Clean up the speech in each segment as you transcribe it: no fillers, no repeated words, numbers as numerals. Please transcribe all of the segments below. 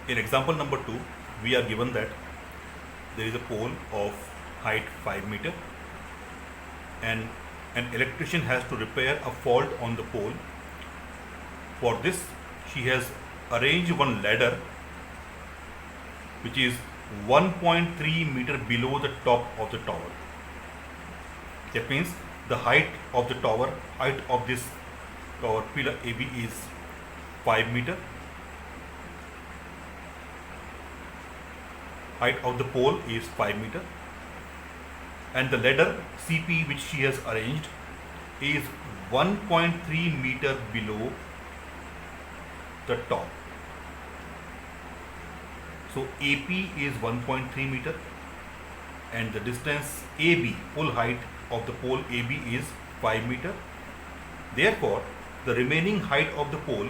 In example number 2, we are given that there is a pole of height 5 meter and an electrician has to repair a fault on the pole. For this, she has arranged one ladder which is 1.3 meter below the top of the tower. That means the height of the tower, height of this tower pillar AB is 5 meter. Height of the pole is 5 meter, and the ladder CP which she has arranged is 1.3 meter below the top. So AP is 1.3 meter and the distance AB, full height of the pole AB is 5 meter. Therefore, the remaining height of the pole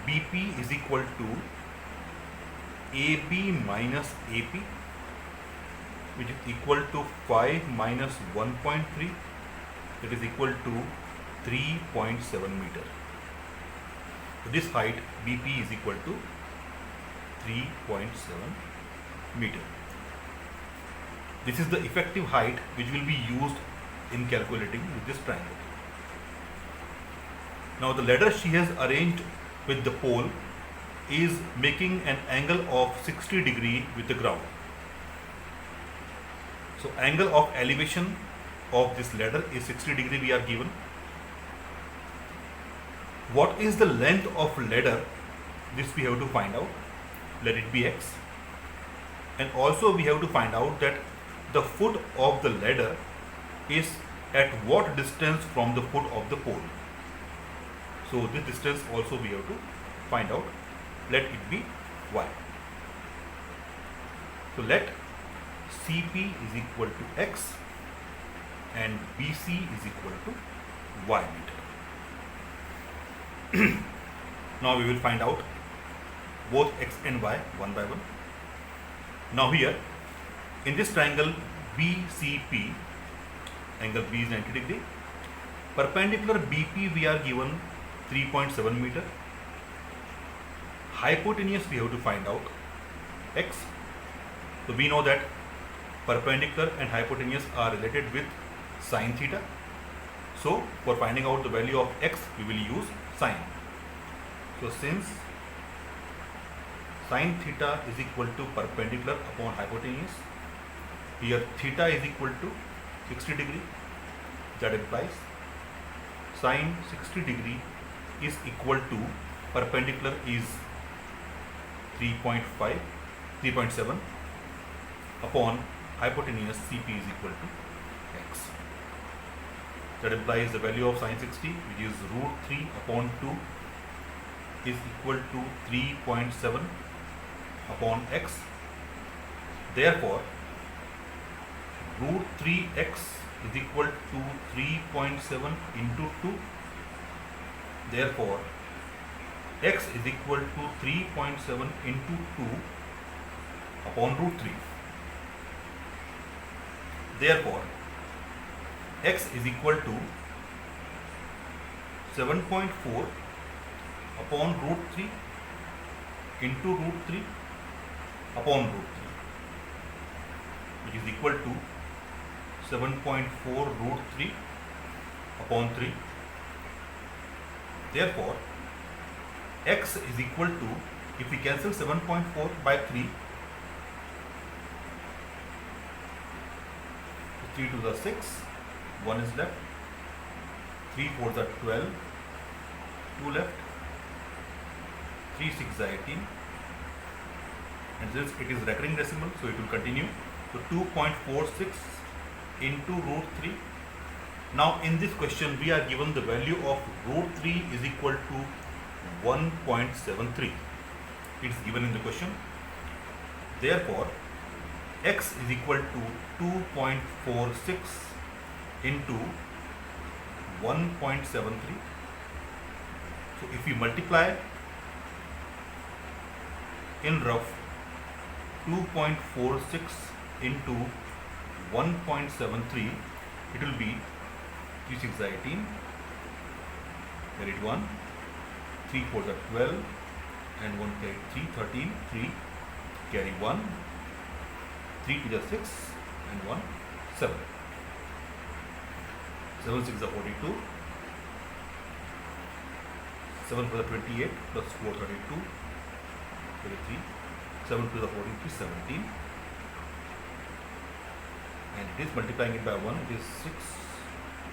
BP is equal to AB minus AP, which is equal to 5 minus 1.3, that is equal to 3.7 meter. So this height BP is equal to 3.7 meter. This is the effective height which will be used in calculating with this triangle. Now the ladder she has arranged with the pole is making an angle of 60 degree with the ground. So angle of elevation of this ladder is 60 degree we are given. What is the length of ladder? This we have to find out. Let it be x. And also we have to find out that the foot of the ladder is at what distance from the foot of the pole. So this distance also we have to find out. Let it be y. So let CP is equal to x and BC is equal to y meter. Now we will find out both x and y one by one. Now here in this triangle BCP, angle B is 90 degree. Perpendicular BP we are given 3.7 meter. Hypotenuse we have to find out x. So we know that perpendicular and hypotenuse are related with sine theta. So for finding out the value of x we will use sine. So since sine theta is equal to perpendicular upon hypotenuse, here theta is equal to 60 degree, that implies sine 60 degree is equal to perpendicular is 3.7 upon hypotenuse CP is equal to x. That implies the value of sine 60, which is root 3 upon 2, is equal to 3.7 upon x. Therefore, root 3x is equal to 3.7 into 2. Therefore, x is equal to 3.7 into 2 upon root 3. Therefore, x is equal to 7.4 upon root 3 into root 3 upon root 3, which is equal to 7.4 root 3 upon 3. Therefore, x is equal to, if we cancel 7.4 by 3, 3 to the 6, 1 is left, 3 4 the 12, 2 left, 3 6 the 18, and since it is recurring decimal, so it will continue. So 2.46 into root 3. Now in this question we are given the value of root 3 is equal to 1.73. It is given in the question. Therefore, x is equal to 2.46 into 1.73. So if we multiply in rough 2.46 into 1.73, it will be 3 6 the 18, carried 1, 3 4 the 12, and 1 carry 3, 13, 3 carry 1, 3 to the 6 and 1, 7. 7 6 are 42, 7 for the 28 plus 4 32, 23, 7 to the 43 17, and it is multiplying it by 1, it is 6,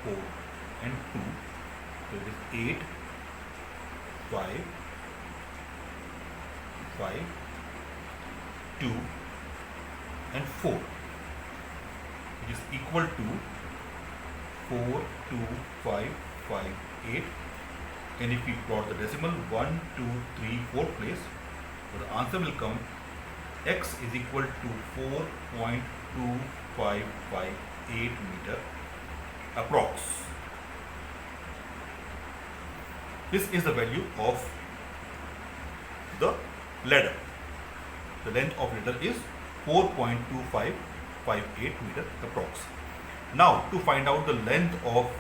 4 and 2, so it is 8, 5, 5, 2 and 4, which is equal to 4, 2, 5, 5, 8, and if we plot the decimal 1, 2, 3, 4 place, so the answer will come x is equal to 4.2558 meter approx. This is the value of the ladder. The length of ladder is 4.2558 meter approx. Now to find out the length of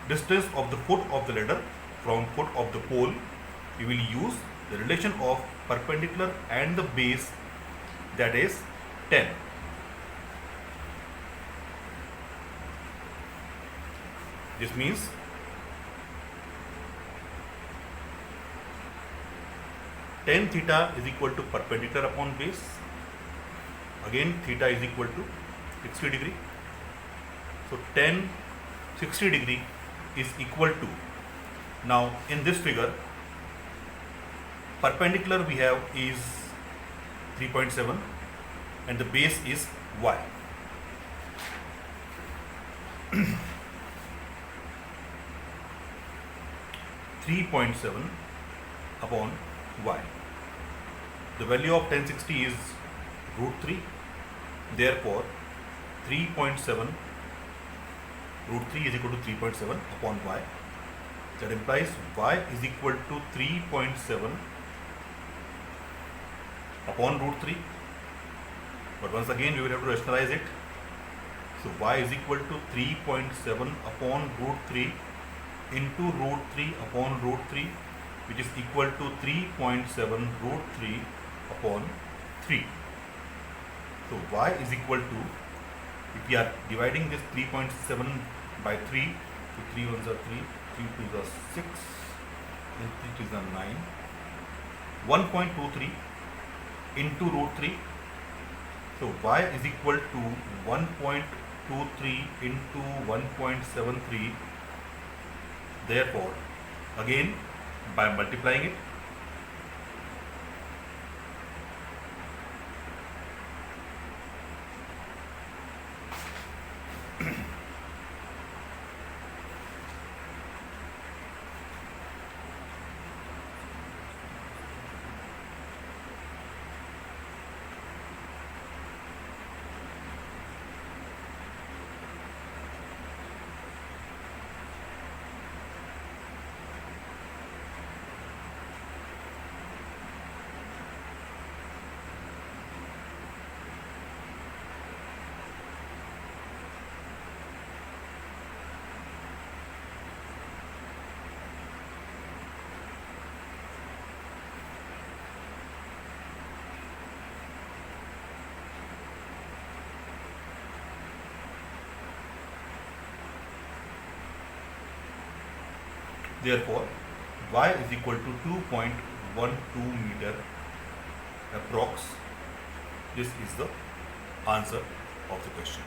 distance of the foot of the ladder from foot of the pole, we will use the relation of perpendicular and the base, that is 10. This means tan theta is equal to perpendicular upon base. Again theta is equal to 60 degree. So tan 60 degree is equal to, now in this figure perpendicular we have is 3.7 and the base is y. (3.7) upon y. The value of tan 60 is √3. Therefore, 3.7 √3 is equal to 3.7 upon y. That implies y is equal to 3.7 upon √3. But once again we will have to rationalize it. So y is equal to 3.7 upon √3 into √3 upon √3, which is equal to 3.7 √3 upon 3. So y is equal to, if we are dividing this 3.7 by 3, so 3 ones are 3, 3 2s are 6, and 3 3s are 9, 1.23 into √3. So y is equal to 1.23 into 1.73. Therefore, again by multiplying it, therefore y is equal to 2.12 meter approx. This is the answer of the question.